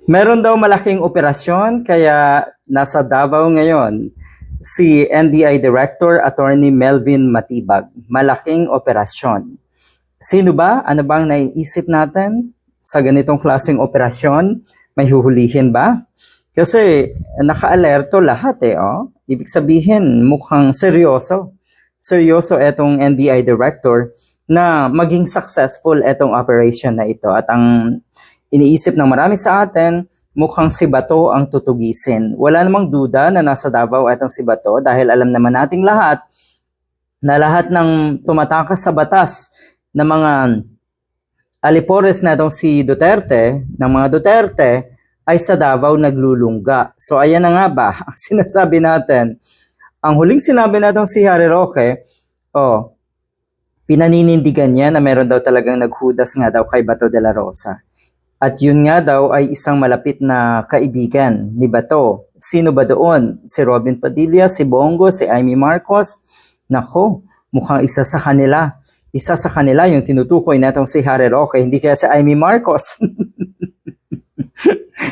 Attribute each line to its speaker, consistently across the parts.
Speaker 1: Meron daw malaking operasyon kaya nasa Davao ngayon si NBI Director Attorney Melvin Matibag. Malaking operasyon. Sino ba? Ano bang naiisip natin sa ganitong klaseng operasyon? May huhulihin ba? Kasi naka-alerto lahat oh. Ibig sabihin mukhang seryoso. Seryoso etong NBI Director na maging successful etong operation na ito. At ang iniisip ng marami sa atin, mukhang si Bato ang tutugisin. Wala namang duda na nasa Davao itong si Bato dahil alam naman nating lahat na lahat ng tumatakas sa batas ng mga alipores na itong si Duterte, ng mga Duterte, ay sa Davao naglulungga. So ayan na nga ba, ang sinasabi natin. Ang huling sinabi natong si Harry Roque, pinaninindigan niya na meron daw talagang naghudas nga daw kay Bato de la Rosa. At yun nga daw ay isang malapit na kaibigan ni Bato. Sino ba doon? Si Robin Padilla, si Bongo, si Amy Marcos? Nako, mukhang isa sa kanila. Isa sa kanila yung tinutukoy natong si Harry Roque, hindi kaya si Amy Marcos.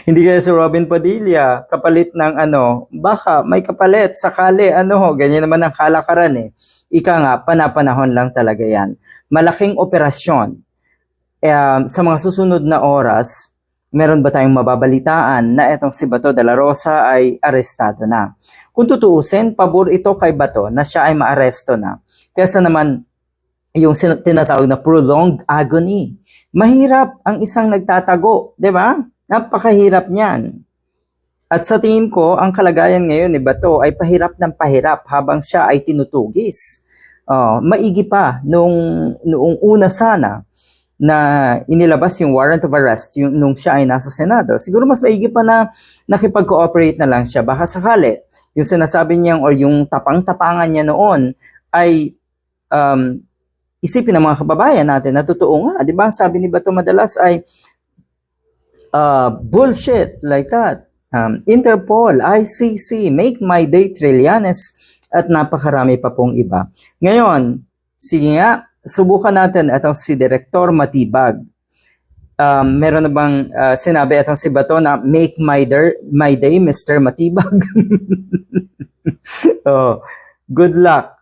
Speaker 1: Hindi kaya si Robin Padilla, kapalit ng baka may kapalit, sakali, ganyan naman ang kalakaran eh. Ika nga, panapanahon lang talaga yan. Malaking operasyon. Sa mga susunod na oras, meron ba tayong mababalitaan na itong si Bato de la Rosa ay arestado na? Kung tutuusin, pabor ito kay Bato na siya ay maaresto na. Kaysa naman yung tinatawag na prolonged agony. Mahirap ang isang nagtatago, di ba? Napakahirap niyan. At sa tingin ko, ang kalagayan ngayon ni Bato ay pahirap ng pahirap habang siya ay tinutugis. Maigi pa noong una sana na inilabas yung warrant of arrest nung siya ay nasa Senado. Siguro mas maigi pa na nakipag-cooperate na lang siya. Baka sakali, yung sinasabi niya or yung tapang-tapangan niya noon ay isipin ng mga kababayan natin na totoo nga. Di ba? Sabi ni Bato madalas ay bullshit like that. Interpol, ICC, Make My Day, Trillanes, at napakarami pa pong iba. Ngayon, sige nga, subukan natin itong si Director Matibag. Meron na bang sinabi itong si Bato na make my day, Mr. Matibag? Good luck.